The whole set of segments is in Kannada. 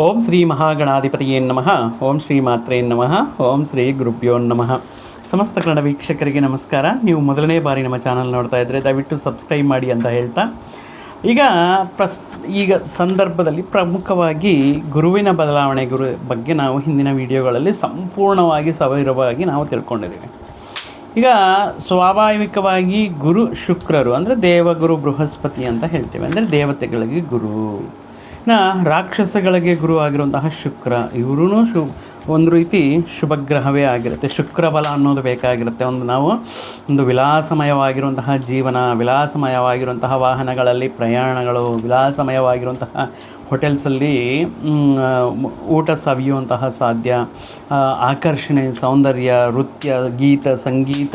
ಓಂ ಶ್ರೀ ಮಹಾಗಣಾಧಿಪತಿಯೇ ನಮಃ. ಓಂ ಶ್ರೀ ಮಾತ್ರೇ ನಮಃ. ಓಂ ಶ್ರೀ ಗುರುಭ್ಯೋ ನಮಃ. ಸಮಸ್ತ ಕನ್ನಡ ವೀಕ್ಷಕರಿಗೆ ನಮಸ್ಕಾರ. ನೀವು ಮೊದಲನೇ ಬಾರಿ ನಮ್ಮ ಚಾನಲ್ ನೋಡ್ತಾ ಇದ್ದರೆ ದಯವಿಟ್ಟು ಸಬ್ಸ್ಕ್ರೈಬ್ ಮಾಡಿ ಅಂತ ಹೇಳ್ತಾ, ಈಗ ಸಂದರ್ಭದಲ್ಲಿ ಪ್ರಮುಖವಾಗಿ ಗುರುವಿನ ಬದಲಾವಣೆ ಬಗ್ಗೆ ನಾವು ಹಿಂದಿನ ವಿಡಿಯೋಗಳಲ್ಲಿ ಸಂಪೂರ್ಣವಾಗಿ ಸವಿರವಾಗಿ ನಾವು ತಿಳ್ಕೊಂಡಿದ್ದೀವಿ. ಈಗ ಸ್ವಾಭಾವಿಕವಾಗಿ ಗುರು ಶುಕ್ರರು ಅಂದರೆ ದೇವಗುರು ಬೃಹಸ್ಪತಿ ಅಂತ ಹೇಳ್ತೇವೆ, ಅಂದರೆ ದೇವತೆಗಳಿಗೆ ಗುರು. ರಾಕ್ಷಸಗಳಿಗೆ ಗುರು ಆಗಿರುವಂತಹ ಶುಕ್ರ, ಇವರು ಒಂದು ರೀತಿ ಶುಭಗ್ರಹವೇ ಆಗಿರುತ್ತೆ. ಶುಕ್ರ ಬಲ ಅನ್ನೋದು ಬೇಕಾಗಿರುತ್ತೆ. ನಾವು ಒಂದು ವಿಲಾಸಮಯವಾಗಿರುವಂತಹ ಜೀವನ, ವಿಲಾಸಮಯವಾಗಿರುವಂತಹ ವಾಹನಗಳಲ್ಲಿ ಪ್ರಯಾಣಗಳು, ವಿಲಾಸಮಯವಾಗಿರುವಂತಹ ಹೋಟೆಲ್ಸಲ್ಲಿ ಊಟ ಸವಿಯುವಂತಹ ಸಾಧ್ಯ, ಆಕರ್ಷಣೆ, ಸೌಂದರ್ಯ, ನೃತ್ಯ, ಗೀತ, ಸಂಗೀತ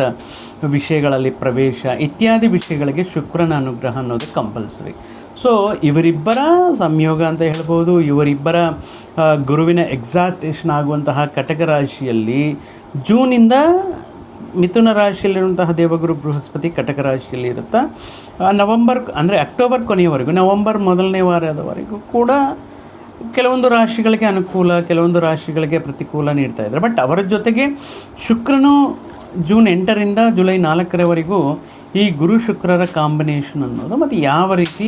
ವಿಷಯಗಳಲ್ಲಿ ಪ್ರವೇಶ ಇತ್ಯಾದಿ ವಿಷಯಗಳಿಗೆ ಶುಕ್ರನ ಅನುಗ್ರಹ ಅನ್ನೋದು ಕಂಪಲ್ಸರಿ. ಸೊ ಇವರಿಬ್ಬರ ಸಂಯೋಗ ಅಂತ ಹೇಳ್ಬೋದು. ಇವರಿಬ್ಬರ ಗುರುವಿನ ಎಕ್ಸಾಕ್ಟೇಷನ್ ಆಗುವಂತಹ ಕಟಕ ರಾಶಿಯಲ್ಲಿ ಜೂನಿಂದ ಮಿಥುನ ರಾಶಿಯಲ್ಲಿರುವಂತಹ ದೇವಗುರು ಬೃಹಸ್ಪತಿ ಕಟಕ ರಾಶಿಯಲ್ಲಿ ಇರುತ್ತಾ ನವಂಬರ್ ಅಂದರೆ ಅಕ್ಟೋಬರ್ ಕೊನೆಯವರೆಗೂ, ನವಂಬರ್ ಮೊದಲನೇ ವಾರದವರೆಗೂ ಕೂಡ ಕೆಲವೊಂದು ರಾಶಿಗಳಿಗೆ ಅನುಕೂಲ, ಕೆಲವೊಂದು ರಾಶಿಗಳಿಗೆ ಪ್ರತಿಕೂಲ ನೀಡ್ತಾ ಇದ್ದಾರೆ. ಬಟ್ ಅವರ ಜೊತೆಗೆ ಶುಕ್ರನು ಜೂನ್ 8ರಿಂದ ಜುಲೈ 4ರವರೆಗೂ ಈ ಗುರು ಶುಕ್ರರ ಕಾಂಬಿನೇಷನ್ ಅನ್ನೋದು ಮತ್ತು ಯಾವ ರೀತಿ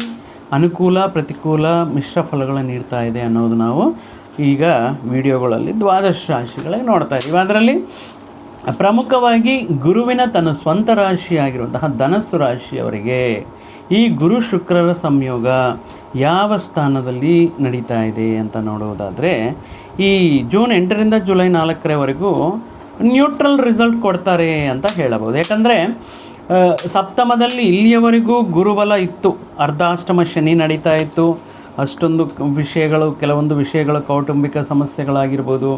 ಅನುಕೂಲ ಪ್ರತಿಕೂಲ ಮಿಶ್ರ ಫಲಗಳನ್ನು ನೀಡ್ತಾ ಇದೆ ಅನ್ನೋದು ನಾವು ಈಗ ವಿಡಿಯೋಗಳಲ್ಲಿ ದ್ವಾದಶ ರಾಶಿಗಳಿಗೆ ನೋಡ್ತಾ ಇದ್ದೀವಿ. ಅದರಲ್ಲಿ ಪ್ರಮುಖವಾಗಿ ಗುರುವಿನ ತನ್ನ ಸ್ವಂತ ರಾಶಿಯಾಗಿರುವಂತಹ ಧನಸ್ಸು ರಾಶಿಯವರಿಗೆ ಈ ಗುರು ಶುಕ್ರರ ಸಂಯೋಗ ಯಾವ ಸ್ಥಾನದಲ್ಲಿ ನಡೀತಾ ಇದೆ ಅಂತ ನೋಡೋದಾದರೆ, ಈ ಜೂನ್ 8ರಿಂದ ಜುಲೈ 4ರವರೆಗೂ ನ್ಯೂಟ್ರಲ್ ರಿಸಲ್ಟ್ ಕೊಡ್ತಾರೆ ಅಂತ ಹೇಳಬಹುದು. ಯಾಕಂದರೆ ಸಪ್ತಮದಲ್ಲಿ ಇಲ್ಲಿಯವರೆಗೂ ಗುರುಬಲ ಇತ್ತು, ಅರ್ಧಾಷ್ಟಮ ಶನಿ ನಡೀತಾ ಇತ್ತು. ಅಷ್ಟೊಂದು ವಿಷಯಗಳು, ಕೆಲವೊಂದು ವಿಷಯಗಳು ಕೌಟುಂಬಿಕ ಸಮಸ್ಯೆಗಳಾಗಿರ್ಬೋದು,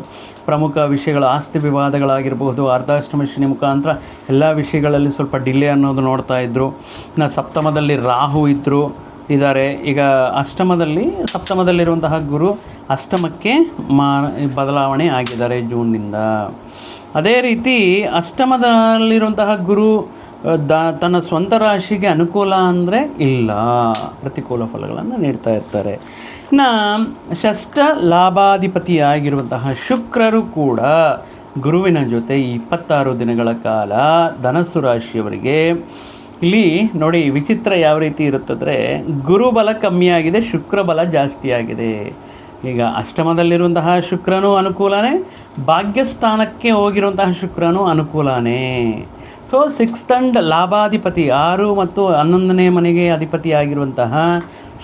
ಪ್ರಮುಖ ವಿಷಯಗಳು ಆಸ್ತಿ ವಿವಾದಗಳಾಗಿರ್ಬೋದು, ಅರ್ಧಾಷ್ಟಮ ಶನಿ ಮುಖಾಂತರ ಎಲ್ಲ ವಿಷಯಗಳಲ್ಲಿ ಸ್ವಲ್ಪ ಡಿಲೇ ಅನ್ನೋದು ನೋಡ್ತಾ ಇದ್ದರು. ಸಪ್ತಮದಲ್ಲಿ ರಾಹು ಇದ್ದಾರೆ. ಈಗ ಸಪ್ತಮದಲ್ಲಿರುವಂತಹ ಗುರು ಅಷ್ಟಮಕ್ಕೆ ಬದಲಾವಣೆ ಆಗಿದ್ದಾರೆ ಜೂನ್ನಿಂದ. ಅದೇ ರೀತಿ ಅಷ್ಟಮದಲ್ಲಿರುವಂತಹ ಗುರು ತನ್ನ ಸ್ವಂತ ರಾಶಿಗೆ ಅನುಕೂಲ ಅಂದರೆ ಇಲ್ಲ, ಪ್ರತಿಕೂಲ ಫಲಗಳನ್ನು ನೀಡ್ತಾ ಇರ್ತಾರೆ. ಷಷ್ಠ ಲಾಭಾಧಿಪತಿಯಾಗಿರುವಂತಹ ಶುಕ್ರರು ಕೂಡ ಗುರುವಿನ ಜೊತೆ 26 ದಿನಗಳ ಕಾಲ ಧನಸ್ಸು ರಾಶಿಯವರಿಗೆ, ಇಲ್ಲಿ ನೋಡಿ ವಿಚಿತ್ರ ಯಾವ ರೀತಿ ಇರುತ್ತಂದರೆ, ಗುರುಬಲ ಕಮ್ಮಿಯಾಗಿದೆ, ಶುಕ್ರ ಬಲ ಜಾಸ್ತಿ ಆಗಿದೆ. ಈಗ ಅಷ್ಟಮದಲ್ಲಿರುವಂತಹ ಶುಕ್ರನೂ ಅನುಕೂಲನೇ, ಭಾಗ್ಯಸ್ಥಾನಕ್ಕೆ ಹೋಗಿರುವಂತಹ ಶುಕ್ರನೂ ಅನುಕೂಲನೇ. ಸೊ 6th ಅಂಡ್ ಲಾಭಾಧಿಪತಿ 6 ಮತ್ತು 11ನೇ ಮನೆಗೆ ಅಧಿಪತಿಯಾಗಿರುವಂತಹ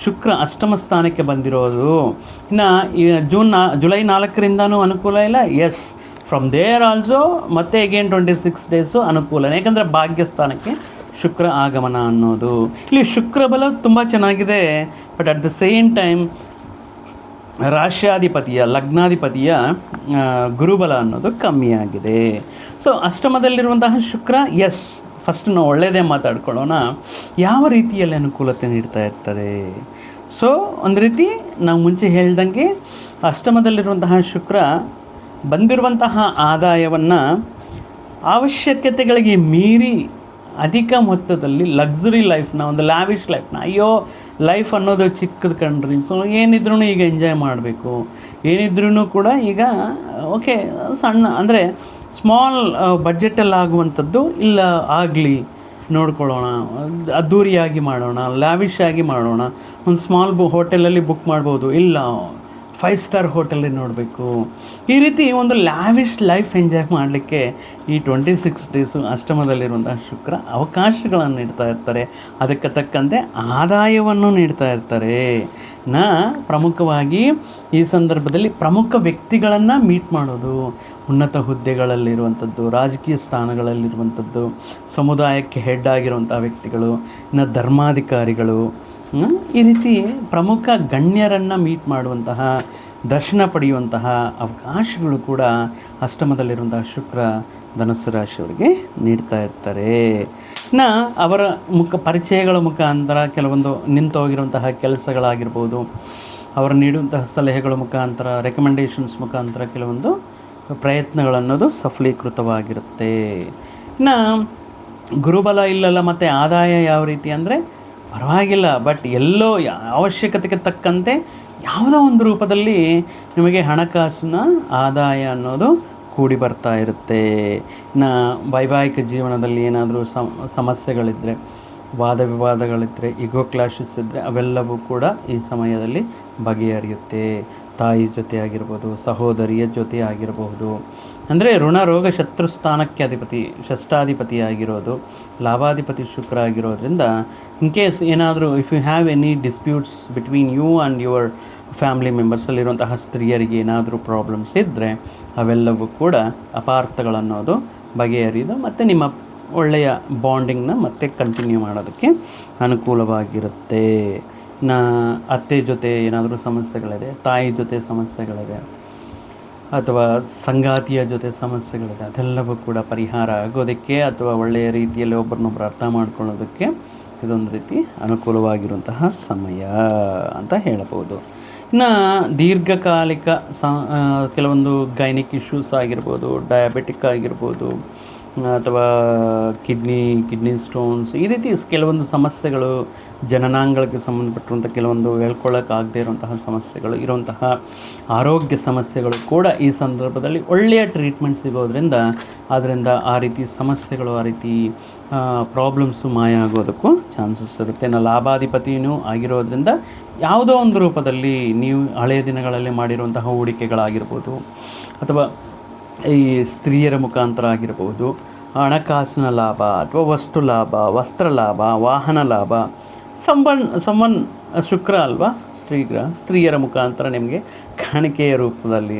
ಶುಕ್ರ ಅಷ್ಟಮ ಸ್ಥಾನಕ್ಕೆ ಬಂದಿರೋದು. ಇನ್ನು ಜುಲೈ 4ರಿಂದನೂ ಅನುಕೂಲ ಇಲ್ಲ. ಎಸ್, ಫ್ರಮ್ ದೇರ್ ಆಲ್ಸೋ ಮತ್ತೆ ಅಗೇನ್ 26 ಡೇಸು ಅನುಕೂಲನೇ, ಯಾಕಂದರೆ ಭಾಗ್ಯಸ್ಥಾನಕ್ಕೆ ಶುಕ್ರ ಆಗಮನ ಅನ್ನೋದು. ಇಲ್ಲಿ ಶುಕ್ರ ಬಲ ತುಂಬ ಚೆನ್ನಾಗಿದೆ. But at the same time ರಾಶ್ಯಾಧಿಪತಿಯ ಲಗ್ನಾಧಿಪತಿಯ ಗುರುಬಲ ಅನ್ನೋದು ಕಮ್ಮಿಯಾಗಿದೆ. ಸೊ ಅಷ್ಟಮದಲ್ಲಿರುವಂತಹ ಶುಕ್ರ, ಎಸ್, ಫಸ್ಟ್ ನಾವು ಒಳ್ಳೆಯದೇ ಮಾತಾಡ್ಕೊಳ್ಳೋಣ. ಯಾವ ರೀತಿಯಲ್ಲಿ ಅನುಕೂಲತೆ ನೀಡ್ತಾ ಇರ್ತಾರೆ? ಸೊ ಒಂದು ರೀತಿ ನಾವು ಮುಂಚೆ ಹೇಳ್ದಂಗೆ ಅಷ್ಟಮದಲ್ಲಿರುವಂತಹ ಶುಕ್ರ ಬಂದಿರುವಂತಹ ಆದಾಯವನ್ನು ಅವಶ್ಯಕತೆಗಳಿಗೆ ಮೀರಿ ಅಧಿಕ ಮೊತ್ತದಲ್ಲಿ ಲಕ್ಸುರಿ ಲೈಫ್ನ, ಒಂದು ಲ್ಯಾವಿಶ್ ಲೈಫ್ನ, ಅಯ್ಯೋ ಲೈಫ್ ಅನ್ನೋದು ಚಿಕ್ಕದು ಕಣ್ರಿ, ಸೊ ಏನಿದ್ರೂ ಈಗ ಎಂಜಾಯ್ ಮಾಡಬೇಕು, ಏನಿದ್ರೂ ಕೂಡ ಈಗ ಓಕೆ ಸಣ್ಣ ಅಂದರೆ ಸ್ಮಾಲ್ ಬಡ್ಜೆಟಲ್ಲಿ ಆಗುವಂಥದ್ದು ಇಲ್ಲ, ಆಗಲಿ ನೋಡ್ಕೊಳ್ಳೋಣ, ಅದ್ದೂರಿಯಾಗಿ ಮಾಡೋಣ, ಲ್ಯಾವಿಶ್ ಆಗಿ ಮಾಡೋಣ, ಒಂದು ಸ್ಮಾಲ್ ಹೋಟೆಲಲ್ಲಿ ಬುಕ್ ಮಾಡ್ಬೋದು, ಇಲ್ಲ 5 ಸ್ಟಾರ್ ಹೋಟೆಲಲ್ಲಿ ನೋಡಬೇಕು. ಈ ರೀತಿ ಒಂದು ಲ್ಯಾವಿಶ್ ಲೈಫ್ ಎಂಜಾಯ್ ಮಾಡಲಿಕ್ಕೆ ಈ 26 ಡೇಸು ಅಷ್ಟಮದಲ್ಲಿರುವಂತಹ ಶುಕ್ರ ಅವಕಾಶಗಳನ್ನು ನೀಡ್ತಾ ಇರ್ತಾರೆ. ಅದಕ್ಕೆ ತಕ್ಕಂತೆ ಆದಾಯವನ್ನು ನೀಡ್ತಾ ಇರ್ತಾರೆ. ಪ್ರಮುಖವಾಗಿ ಈ ಸಂದರ್ಭದಲ್ಲಿ ಪ್ರಮುಖ ವ್ಯಕ್ತಿಗಳನ್ನು ಮೀಟ್ ಮಾಡೋದು, ಉನ್ನತ ಹುದ್ದೆಗಳಲ್ಲಿರುವಂಥದ್ದು, ರಾಜಕೀಯ ಸ್ಥಾನಗಳಲ್ಲಿರುವಂಥದ್ದು, ಸಮುದಾಯಕ್ಕೆ ಹೆಡ್ ಆಗಿರುವಂಥ ವ್ಯಕ್ತಿಗಳು, ಇನ್ನು ಧರ್ಮಾಧಿಕಾರಿಗಳು, ಈ ರೀತಿ ಪ್ರಮುಖ ಗಣ್ಯರನ್ನು ಮೀಟ್ ಮಾಡುವಂತಹ, ದರ್ಶನ ಪಡೆಯುವಂತಹ ಅವಕಾಶಗಳು ಕೂಡ ಅಷ್ಟಮದಲ್ಲಿರುವಂತಹ ಶುಕ್ರ ಧನಸ್ಸು ರಾಶಿಯವರಿಗೆ ನೀಡ್ತಾ ಇರ್ತಾರೆ. ಅವರ ಪರಿಚಯಗಳ ಮುಖಾಂತರ ಕೆಲವೊಂದು ನಿಂತೋಗಿರುವಂತಹ ಕೆಲಸಗಳಾಗಿರ್ಬೋದು, ಅವರು ನೀಡುವಂತಹ ಸಲಹೆಗಳ ಮುಖಾಂತರ, ರೆಕಮೆಂಡೇಷನ್ಸ್ ಮುಖಾಂತರ ಕೆಲವೊಂದು ಪ್ರಯತ್ನಗಳನ್ನೋದು ಸಫಲೀಕೃತವಾಗಿರುತ್ತೆ. ಗುರುಬಲ ಇಲ್ಲಲ್ಲ, ಮತ್ತು ಆದಾಯ ಯಾವ ರೀತಿ ಅಂದರೆ ಪರವಾಗಿಲ್ಲ, ಬಟ್ ಎಲ್ಲೋ ಅವಶ್ಯಕತೆಗೆ ತಕ್ಕಂತೆ ಯಾವುದೋ ಒಂದು ರೂಪದಲ್ಲಿ ನಿಮಗೆ ಹಣಕಾಸಿನ ಆದಾಯ ಅನ್ನೋದು ಕೂಡಿ ಬರ್ತಾ ಇರುತ್ತೆ. ಇನ್ನು ವೈವಾಹಿಕ ಜೀವನದಲ್ಲಿ ಏನಾದರೂ ಸಮಸ್ಯೆಗಳಿದ್ದರೆ, ವಾದ ವಿವಾದಗಳಿದ್ದರೆ, ಈಗೋ ಕ್ಲಾಶಸ್ ಇದ್ದರೆ ಅವೆಲ್ಲವೂ ಕೂಡ ಈ ಸಮಯದಲ್ಲಿ ಬಗೆಹರಿಯುತ್ತೆ. ತಾಯಿ ಜೊತೆ ಆಗಿರ್ಬೋದು, ಸಹೋದರಿಯ ಜೊತೆ ಆಗಿರಬಹುದು. ಅಂದರೆ ಋಣ ರೋಗ ಶತ್ರು ಸ್ಥಾನಕ್ಕೆ ಷಷ್ಠಾಧಿಪತಿ ಆಗಿರೋದು, ಲಾಭಾಧಿಪತಿ ಶುಕ್ರ ಆಗಿರೋದ್ರಿಂದ ಇನ್ ಕೇಸ್ ಏನಾದರೂ if you have any disputes between you and your family ಮೆಂಬರ್ಸಲ್ಲಿರುವಂತಹ ಸ್ತ್ರೀಯರಿಗೆ ಏನಾದರೂ ಪ್ರಾಬ್ಲಮ್ಸ್ ಇದ್ದರೆ ಅವೆಲ್ಲವೂ ಕೂಡ ಅಪಾರ್ಥಗಳನ್ನೋದು ಬಗೆಹರಿದು ಮತ್ತು ನಿಮ್ಮ ಒಳ್ಳೆಯ ಬಾಂಡಿಂಗ್ನ ಮತ್ತೆ ಕಂಟಿನ್ಯೂ ಮಾಡೋದಕ್ಕೆ ಅನುಕೂಲವಾಗಿರುತ್ತೆ. ಅತ್ತೆ ಜೊತೆ ಏನಾದರೂ ಸಮಸ್ಯೆಗಳಿದೆ, ತಾಯಿ ಜೊತೆ ಸಮಸ್ಯೆಗಳಿದೆ, ಅಥವಾ ಸಂಗಾತಿಯ ಜೊತೆ ಸಮಸ್ಯೆಗಳಿದೆ, ಅದೆಲ್ಲವೂ ಕೂಡ ಪರಿಹಾರ ಆಗೋದಕ್ಕೆ ಅಥವಾ ಒಳ್ಳೆಯ ರೀತಿಯಲ್ಲಿ ಒಬ್ಬರನ್ನೊಬ್ಬರು ಅರ್ಥ ಮಾಡ್ಕೊಳ್ಳೋದಕ್ಕೆ ಇದೊಂದು ರೀತಿ ಅನುಕೂಲವಾಗಿರುವಂತಹ ಸಮಯ ಅಂತ ಹೇಳಬಹುದು. ಇನ್ನು ದೀರ್ಘಕಾಲಿಕ ಕೆಲವೊಂದು ಗೈನಿಕ್ ಇಶ್ಯೂಸ್ ಆಗಿರ್ಬೋದು, ಡಯಾಬಿಟಿಕ್ ಆಗಿರ್ಬೋದು, ಅಥವಾ ಕಿಡ್ನಿ ಸ್ಟೋನ್ಸ್, ಈ ರೀತಿ ಕೆಲವೊಂದು ಸಮಸ್ಯೆಗಳು, ಜನನಾಂಗಗಳಿಗೆ ಸಂಬಂಧಪಟ್ಟಿರುವಂಥ ಕೆಲವೊಂದು ಹೇಳ್ಕೊಳ್ಳೋಕ್ಕಾಗದೇ ಇರುವಂತಹ ಸಮಸ್ಯೆಗಳು ಇರುವಂತಹ ಆರೋಗ್ಯ ಸಮಸ್ಯೆಗಳು ಕೂಡ ಈ ಸಂದರ್ಭದಲ್ಲಿ ಒಳ್ಳೆಯ ಟ್ರೀಟ್ಮೆಂಟ್ ಸಿಗೋದ್ರಿಂದ ಅದರಿಂದ ಆ ರೀತಿ ಸಮಸ್ಯೆಗಳು, ಆ ರೀತಿ ಪ್ರಾಬ್ಲಮ್ಸು ಮಾಯ ಆಗೋದಕ್ಕೂ ಚಾನ್ಸಸ್ ಇರುತ್ತೆ. ಲಾಭಾಧಿಪತಿಯೂ ಆಗಿರೋದ್ರಿಂದ ಯಾವುದೋ ಒಂದು ರೂಪದಲ್ಲಿ ನೀವು ಹಳೆಯ ದಿನಗಳಲ್ಲಿ ಮಾಡಿರುವಂತಹ ಹೂಡಿಕೆಗಳಾಗಿರ್ಬೋದು, ಅಥವಾ ಈ ಸ್ತ್ರೀಯರ ಮುಖಾಂತರ ಆಗಿರಬಹುದು, ಹಣಕಾಸಿನ ಲಾಭ ಅಥವಾ ವಸ್ತು ಲಾಭ, ವಸ್ತ್ರ ಲಾಭ, ವಾಹನ ಲಾಭ, ಸಂವನ್ ಶುಕ್ರ ಅಲ್ವಾ ಸ್ತ್ರೀಯರ ಮುಖಾಂತರ ನಿಮಗೆ ಕಾಣಿಕೆಯ ರೂಪದಲ್ಲಿ,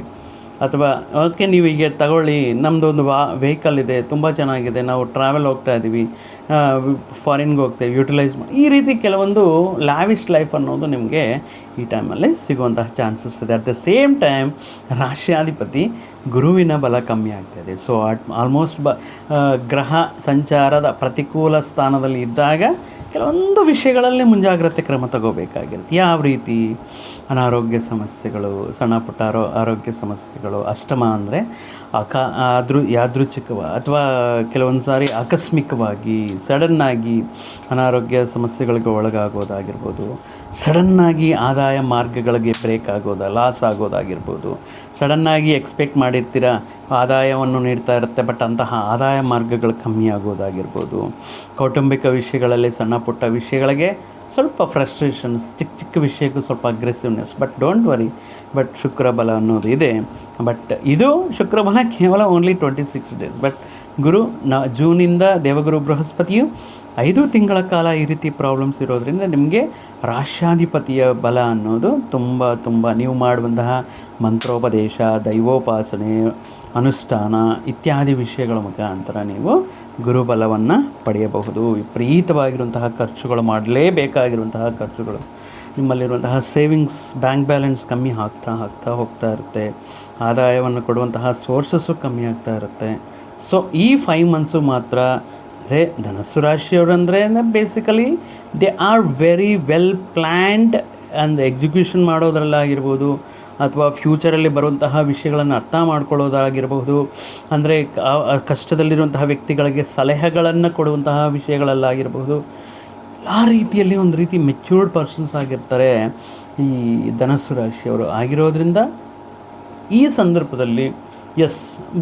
ಅಥವಾ ಓಕೆ ನೀವು ಈಗ ತಗೊಳ್ಳಿ, ನಮ್ಮದೊಂದು ವೆಹಿಕಲ್ ಇದೆ, ತುಂಬ ಚೆನ್ನಾಗಿದೆ, ನಾವು ಟ್ರಾವೆಲ್ ಹೋಗ್ತಾ ಇದ್ದೀವಿ, ಫಾರಿನ್ಗೆ ಹೋಗ್ತೇವೆ, ಯುಟಿಲೈಸ್ ಮಾಡಿ, ಈ ರೀತಿ ಕೆಲವೊಂದು ಲ್ಯಾವಿಶ್ ಲೈಫ್ ಅನ್ನೋದು ನಿಮಗೆ ಈ ಟೈಮಲ್ಲಿ ಸಿಗುವಂತಹ ಚಾನ್ಸಸ್ ಇದೆ. ಅಟ್ ದ ಸೇಮ್ ಟೈಮ್ ರಾಶ್ಯಾಧಿಪತಿ ಗುರುವಿನ ಬಲ ಕಮ್ಮಿ ಆಗ್ತಾಯಿದೆ. ಸೊ ಆಲ್ಮೋಸ್ಟ್ ಗ್ರಹ ಸಂಚಾರದ ಪ್ರತಿಕೂಲ ಸ್ಥಾನದಲ್ಲಿ ಇದ್ದಾಗ ಕೆಲವೊಂದು ವಿಷಯಗಳಲ್ಲಿ ಮುಂಜಾಗ್ರತೆ ಕ್ರಮ ತಗೋಬೇಕಾಗಿರುತ್ತೆ. ಯಾವ ರೀತಿ? ಅನಾರೋಗ್ಯ ಸಮಸ್ಯೆಗಳು, ಸಣ್ಣ ಪುಟ್ಟ ಆರೋಗ್ಯ ಸಮಸ್ಯೆಗಳು, ಅಷ್ಟಮ ಅಂದರೆ ಯಾದೃಚ್ಛಿಕ ಅಥವಾ ಕೆಲವೊಂದು ಸಾರಿ ಆಕಸ್ಮಿಕವಾಗಿ ಸಡನ್ನಾಗಿ ಅನಾರೋಗ್ಯ ಸಮಸ್ಯೆಗಳಿಗೆ ಒಳಗಾಗೋದಾಗಿರ್ಬೋದು, ಸಡನ್ನಾಗಿ ಆದಾಯ ಮಾರ್ಗಗಳಿಗೆ ಬ್ರೇಕ್ ಲಾಸ್ ಆಗೋದಾಗಿರ್ಬೋದು, ಸಡನ್ನಾಗಿ ಎಕ್ಸ್ಪೆಕ್ಟ್ ಮಾಡಿರ್ತೀರ ಆದಾಯವನ್ನು ನೀಡ್ತಾ ಇರುತ್ತೆ, ಬಟ್ ಅಂತಹ ಆದಾಯ ಮಾರ್ಗಗಳು ಕಮ್ಮಿ ಆಗೋದಾಗಿರ್ಬೋದು, ಕೌಟುಂಬಿಕ ವಿಷಯಗಳಲ್ಲಿ ಸಣ್ಣ ಪುಟ್ಟ ವಿಷಯಗಳಿಗೆ ಸ್ವಲ್ಪ ಫ್ರಸ್ಟ್ರೇಷನ್ಸ್, ಚಿಕ್ಕ ವಿಷಯಕ್ಕೂ ಸ್ವಲ್ಪ aggressiveness. But don't worry, but ಶುಕ್ರಬಲ ಅನ್ನೋದು ಇದೆ. ಬಟ್ ಇದು ಶುಕ್ರಬಲ ಕೇವಲ ಓನ್ಲಿ 26 days. ಬಟ್ ಗುರು ಜೂನಿಂದ ದೇವಗುರು ಬೃಹಸ್ಪತಿಯು 5 ತಿಂಗಳ ಕಾಲ ಈ ರೀತಿ ಪ್ರಾಬ್ಲಮ್ಸ್ ಇರೋದ್ರಿಂದ ನಿಮಗೆ ರಾಶ್ಯಾಧಿಪತಿಯ ಬಲ ಅನ್ನೋದು ತುಂಬ ನೀವು ಮಾಡುವಂತಹ ಮಂತ್ರೋಪದೇಶ, ದೈವೋಪಾಸನೆ, ಅನುಷ್ಠಾನ ಇತ್ಯಾದಿ ವಿಷಯಗಳ ಮುಖಾಂತರ ನೀವು ಗುರುಬಲವನ್ನು ಪಡೆಯಬಹುದು. ವಿಪರೀತವಾಗಿರುವಂತಹ ಖರ್ಚುಗಳು, ಮಾಡಲೇಬೇಕಾಗಿರುವಂತಹ ಖರ್ಚುಗಳು, ನಿಮ್ಮಲ್ಲಿರುವಂತಹ ಸೇವಿಂಗ್ಸ್, ಬ್ಯಾಂಕ್ ಬ್ಯಾಲೆನ್ಸ್ ಕಮ್ಮಿ ಆಗ್ತಾ ಹೋಗ್ತಾ ಇರುತ್ತೆ, ಆದಾಯವನ್ನು ಕೊಡುವಂತಹ ಸೋರ್ಸಸ್ಸು ಕಮ್ಮಿ ಆಗ್ತಾ ಇರುತ್ತೆ. ಸೊ ಈ 5 ಮಂತ್ಸು ಮಾತ್ರ ಧನಸ್ಸು ರಾಶಿಯವರಂದರೆ basically they are very well planned and execution ಮಾಡೋದ್ರಲ್ಲಾಗಿರ್ಬೋದು, ಅಥವಾ ಫ್ಯೂಚರಲ್ಲಿ ಬರುವಂತಹ ವಿಷಯಗಳನ್ನು ಅರ್ಥ ಮಾಡ್ಕೊಳ್ಳೋದಾಗಿರಬಹುದು, ಅಂದರೆ ಕಷ್ಟದಲ್ಲಿರುವಂತಹ ವ್ಯಕ್ತಿಗಳಿಗೆ ಸಲಹೆಗಳನ್ನು ಕೊಡುವಂತಹ ವಿಷಯಗಳಲ್ಲಾಗಿರಬಹುದು, ಆ ರೀತಿಯಲ್ಲಿ ಒಂದು ರೀತಿ ಮೆಚ್ಯೂರ್ಡ್ ಪರ್ಸನ್ಸ್ ಆಗಿರ್ತಾರೆ ಈ ಧನಸ್ಸು ರಾಶಿಯವರು. ಆಗಿರೋದ್ರಿಂದ ಈ ಸಂದರ್ಭದಲ್ಲಿ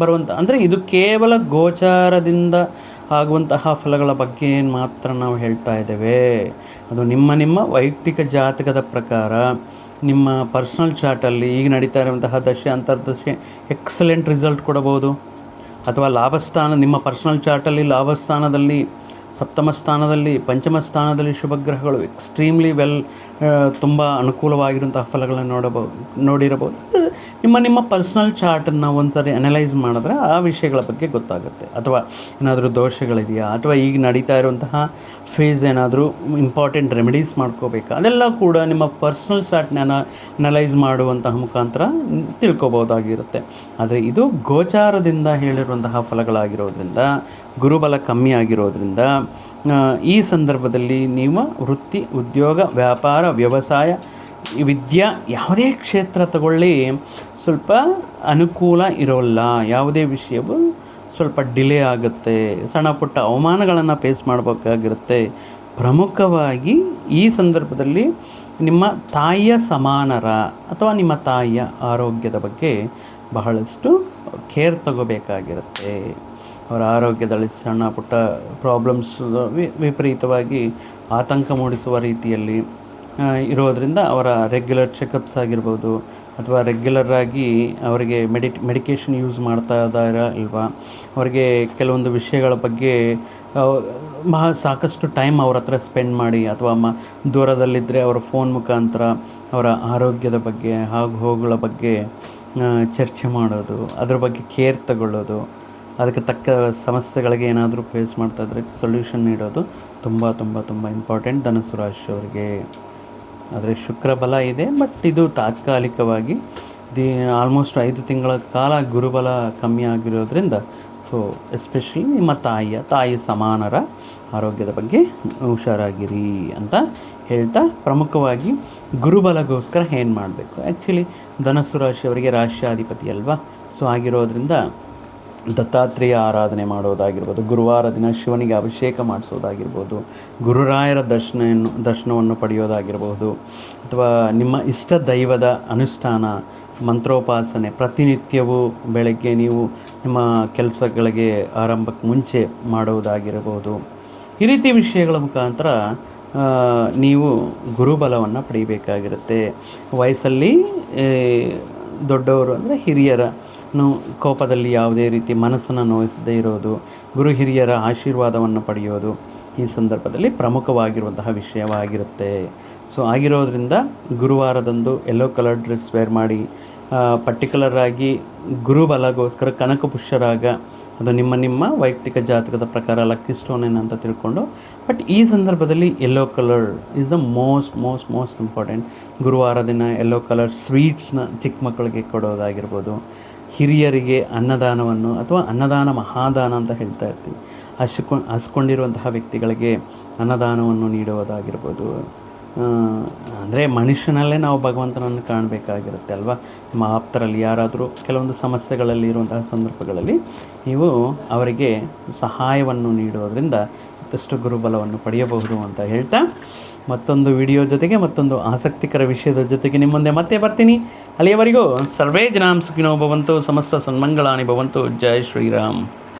ಬರುವಂಥ, ಅಂದರೆ ಇದು ಕೇವಲ ಗೋಚಾರದಿಂದ ಆಗುವಂತಹ ಫಲಗಳ ಬಗ್ಗೆ ಮಾತ್ರ ನಾವು ಹೇಳ್ತಾ ಇದ್ದೇವೆ. ಅದು ನಿಮ್ಮ ವೈಯಕ್ತಿಕ ಜಾತಕದ ಪ್ರಕಾರ ನಿಮ್ಮ ಪರ್ಸ್ನಲ್ ಚಾರ್ಟಲ್ಲಿ ಈಗ ನಡೀತಾ ಇರುವಂತಹ ದಶೆ ಅಂತರ್ದಶೆ ಎಕ್ಸಲೆಂಟ್ ರಿಸಲ್ಟ್ ಕೊಡಬಹುದು. ಅಥವಾ ಲಾಭಸ್ಥಾನ, ನಿಮ್ಮ ಪರ್ಸ್ನಲ್ ಚಾರ್ಟಲ್ಲಿ ಲಾಭಸ್ಥಾನದಲ್ಲಿ, ಸಪ್ತಮ ಸ್ಥಾನದಲ್ಲಿ, ಪಂಚಮ ಸ್ಥಾನದಲ್ಲಿ ಶುಭಗ್ರಹಗಳು ಎಕ್ಸ್ಟ್ರೀಮ್ಲಿ ತುಂಬ ಅನುಕೂಲವಾಗಿರುವಂತಹ ಫಲಗಳನ್ನು ನೋಡಿರಬಹುದು. ನಿಮ್ಮ ಪರ್ಸ್ನಲ್ ಚಾರ್ಟನ್ನು ಒಂದು ಸಾರಿ ಅನಲೈಸ್ ಮಾಡಿದ್ರೆ ಆ ವಿಷಯಗಳ ಬಗ್ಗೆ ಗೊತ್ತಾಗುತ್ತೆ. ಅಥವಾ ಏನಾದರೂ ದೋಷಗಳಿದೆಯಾ, ಅಥವಾ ಈಗ ನಡೀತಾ ಇರುವಂತಹ ಫೇಸ್ ಏನಾದರೂ ಇಂಪಾರ್ಟೆಂಟ್ ರೆಮಿಡೀಸ್ ಮಾಡ್ಕೋಬೇಕಾ, ಅದೆಲ್ಲ ಕೂಡ ನಿಮ್ಮ ಪರ್ಸ್ನಲ್ ಚಾರ್ಟ್ನ ಅನಲೈಸ್ ಮಾಡುವಂತಹ ಮುಖಾಂತರ ತಿಳ್ಕೊಬೋದಾಗಿರುತ್ತೆ. ಆದರೆ ಇದು ಗೋಚಾರದಿಂದ ಹೇಳಿರುವಂತಹ ಫಲಗಳಾಗಿರೋದ್ರಿಂದ, ಗುರುಬಲ ಕಮ್ಮಿ ಆಗಿರೋದ್ರಿಂದ ಈ ಸಂದರ್ಭದಲ್ಲಿ ನೀವು ವೃತ್ತಿ, ಉದ್ಯೋಗ, ವ್ಯಾಪಾರ, ವ್ಯವಸಾಯ, ವಿದ್ಯಾ, ಯಾವುದೇ ಕ್ಷೇತ್ರ ತಗೊಳ್ಳಿ ಸ್ವಲ್ಪ ಅನುಕೂಲ ಇರೋಲ್ಲ. ಯಾವುದೇ ವಿಷಯವು ಸ್ವಲ್ಪ ಡಿಲೇ ಆಗುತ್ತೆ, ಸಣ್ಣ ಪುಟ್ಟ ಅವಮಾನಗಳನ್ನು ಫೇಸ್ ಮಾಡಬೇಕಾಗಿರುತ್ತೆ. ಪ್ರಮುಖವಾಗಿ ಈ ಸಂದರ್ಭದಲ್ಲಿ ನಿಮ್ಮ ತಾಯಿಯ ಸಮಾನರ ಅಥವಾ ನಿಮ್ಮ ತಾಯಿಯ ಆರೋಗ್ಯದ ಬಗ್ಗೆ ಬಹಳಷ್ಟು ಕೇರ್ ತಗೋಬೇಕಾಗಿರುತ್ತೆ. ಅವರ ಆರೋಗ್ಯದಲ್ಲಿ ಸಣ್ಣ ಪುಟ್ಟ ಪ್ರಾಬ್ಲಮ್ಸ್ ವಿಪರೀತವಾಗಿ ಆತಂಕ ಮೂಡಿಸುವ ರೀತಿಯಲ್ಲಿ ಇರೋದರಿಂದ ಅವರ ರೆಗ್ಯುಲರ್ ಚೆಕಪ್ಸ್ ಆಗಿರ್ಬೋದು, ಅಥವಾ ರೆಗ್ಯುಲರಾಗಿ ಅವರಿಗೆ ಮೆಡಿಕೇಷನ್ ಯೂಸ್ ಮಾಡ್ತಾ ಇದ್ದಾರಾ ಇಲ್ವಾ, ಅವರಿಗೆ ಕೆಲವೊಂದು ವಿಷಯಗಳ ಬಗ್ಗೆ ಸಾಕಷ್ಟು ಟೈಮ್ ಅವ್ರ ಹತ್ರ ಸ್ಪೆಂಡ್ ಮಾಡಿ, ಅಥವಾ ದೂರದಲ್ಲಿದ್ದರೆ ಅವರ ಫೋನ್ ಮುಖಾಂತರ ಅವರ ಆರೋಗ್ಯದ ಬಗ್ಗೆ ಹೋಗುಗಳ ಬಗ್ಗೆ ಚರ್ಚೆ ಮಾಡೋದು, ಅದ್ರ ಬಗ್ಗೆ ಕೇರ್ ತಗೊಳ್ಳೋದು, ಅದಕ್ಕೆ ತಕ್ಕ ಸಮಸ್ಯೆಗಳಿಗೆ ಏನಾದರೂ ಫೇಸ್ ಮಾಡ್ತಾ ಇದ್ರೆ ಸೊಲ್ಯೂಷನ್ ನೀಡೋದು ತುಂಬ ತುಂಬ ತುಂಬ ಇಂಪಾರ್ಟೆಂಟ್ ಧನುಸ್ಸು ರಾಶಿಯವರಿಗೆ. ಆದರೆ ಶುಕ್ರ ಬಲ ಇದೆ, ಬಟ್ ಇದು ತಾತ್ಕಾಲಿಕವಾಗಿ ಆಲ್ಮೋಸ್ಟ್ 5 ತಿಂಗಳ ಕಾಲ ಗುರುಬಲ ಕಮ್ಮಿ ಆಗಿರೋದ್ರಿಂದ, ಸೊ ಎಸ್ಪೆಷಲಿ ನಿಮ್ಮ ತಾಯಿ ಸಮಾನರ ಆರೋಗ್ಯದ ಬಗ್ಗೆ ಹುಷಾರಾಗಿರಿ ಅಂತ ಹೇಳ್ತಾ, ಪ್ರಮುಖವಾಗಿ ಗುರುಬಲಗೋಸ್ಕರ ಏನು ಮಾಡಬೇಕು. ಆ್ಯಕ್ಚುಲಿ ಧನುಸ್ಸು ರಾಶಿಯವರಿಗೆ ರಾಶ್ಯಾಧಿಪತಿ ಅಲ್ವಾ, ಸೊ ಆಗಿರೋದ್ರಿಂದ ದತ್ತಾತ್ರೇಯ ಆರಾಧನೆ ಮಾಡೋದಾಗಿರ್ಬೋದು, ಗುರುವಾರ ದಿನ ಶಿವನಿಗೆ ಅಭಿಷೇಕ ಮಾಡಿಸೋದಾಗಿರ್ಬೋದು, ಗುರುರಾಯರ ದರ್ಶನವನ್ನು ಪಡೆಯೋದಾಗಿರ್ಬೋದು, ಅಥವಾ ನಿಮ್ಮ ಇಷ್ಟ ದೈವದ ಅನುಷ್ಠಾನ ಮಂತ್ರೋಪಾಸನೆ ಪ್ರತಿನಿತ್ಯವೂ ಬೆಳಗ್ಗೆ ನೀವು ನಿಮ್ಮ ಕೆಲಸಗಳಿಗೆ ಆರಂಭಕ್ಕೆ ಮುಂಚೆ ಮಾಡೋದಾಗಿರ್ಬೋದು. ಈ ರೀತಿ ವಿಷಯಗಳ ಮುಖಾಂತರ ನೀವು ಗುರುಬಲವನ್ನು ಪಡಿಬೇಕಾಗಿರುತ್ತೆ. ವಯಸ್ಸಲ್ಲಿ ದೊಡ್ಡವರು ಅಂದರೆ ಹಿರಿಯರ ಕೋಪದಲ್ಲಿ ಯಾವುದೇ ರೀತಿ ಮನಸ್ಸನ್ನು ನೋಯಿಸದೇ ಇರೋದು, ಗುರು ಹಿರಿಯರ ಆಶೀರ್ವಾದವನ್ನು ಪಡೆಯೋದು ಈ ಸಂದರ್ಭದಲ್ಲಿ ಪ್ರಮುಖವಾಗಿರುವಂತಹ ವಿಷಯವಾಗಿರುತ್ತೆ. ಸೊ ಆಗಿರೋದ್ರಿಂದ ಗುರುವಾರದಂದು ಯೆಲ್ಲೋ ಕಲರ್ ಡ್ರೆಸ್ ವೇರ್ ಮಾಡಿ, ಪರ್ಟಿಕ್ಯುಲರಾಗಿ ಗುರುಬಲಗೋಸ್ಕರ ಕನಕಪುಷ್ಯರಾಗ, ಅದು ನಿಮ್ಮ ವೈಯಕ್ತಿಕ ಜಾತಕದ ಪ್ರಕಾರ ಲಕ್ಕಿ ಸ್ಟೋನ್ ಏನಂತ ತಿಳ್ಕೊಂಡು, ಬಟ್ ಈ ಸಂದರ್ಭದಲ್ಲಿ yellow colour is the most important. ಗುರುವಾರ ದಿನ ಯೆಲ್ಲೋ ಕಲರ್ ಸ್ವೀಟ್ಸ್ನ ಚಿಕ್ಕ ಮಕ್ಕಳಿಗೆ ಕೊಡೋದಾಗಿರ್ಬೋದು, ಹಿರಿಯರಿಗೆ ಅನ್ನದಾನವನ್ನು ಅಥವಾ ಅನ್ನದಾನ ಮಹಾದಾನ ಅಂತ ಹೇಳ್ತಾ ಇರ್ತೀವಿ, ಹಸ್ಕೊಂಡಿರುವಂತಹ ವ್ಯಕ್ತಿಗಳಿಗೆ ಅನ್ನದಾನವನ್ನು ನೀಡುವುದಾಗಿರ್ಬೋದು. ಅಂದರೆ ಮನುಷ್ಯನಲ್ಲೇ ನಾವು ಭಗವಂತನನ್ನು ಕಾಣಬೇಕಾಗಿರುತ್ತೆ ಅಲ್ವಾ. ನಿಮ್ಮ ಆಪ್ತರಲ್ಲಿ ಯಾರಾದರೂ ಕೆಲವೊಂದು ಸಮಸ್ಯೆಗಳಲ್ಲಿ ಇರುವಂತಹ ಸಂದರ್ಭಗಳಲ್ಲಿ ನೀವು ಅವರಿಗೆ ಸಹಾಯವನ್ನು ನೀಡೋದರಿಂದ ಮತ್ತಷ್ಟು ಗುರುಬಲವನ್ನು ಪಡೆಯಬಹುದು ಅಂತ ಹೇಳ್ತಾ, ಮತ್ತೊಂದು ವಿಡಿಯೋ ಜೊತೆಗೆ ಮತ್ತೊಂದು ಆಸಕ್ತಿಕರ ವಿಷಯದ ಜೊತೆಗೆ ನಿಮ್ಮ ಮುಂದೆ ಮತ್ತೆ ಬರ್ತೀನಿ. ಅಲ್ಲಿಯವರೆಗೂ ಸರ್ವೇ ಜನಾಂ ಸುಖಿನೋ ಭವಂತು, ಸಮಸ್ತ ಸನ್ಮಂಗಳಾನಿ ಭವಂತು. ಜೈ ಶ್ರೀರಾಮ್.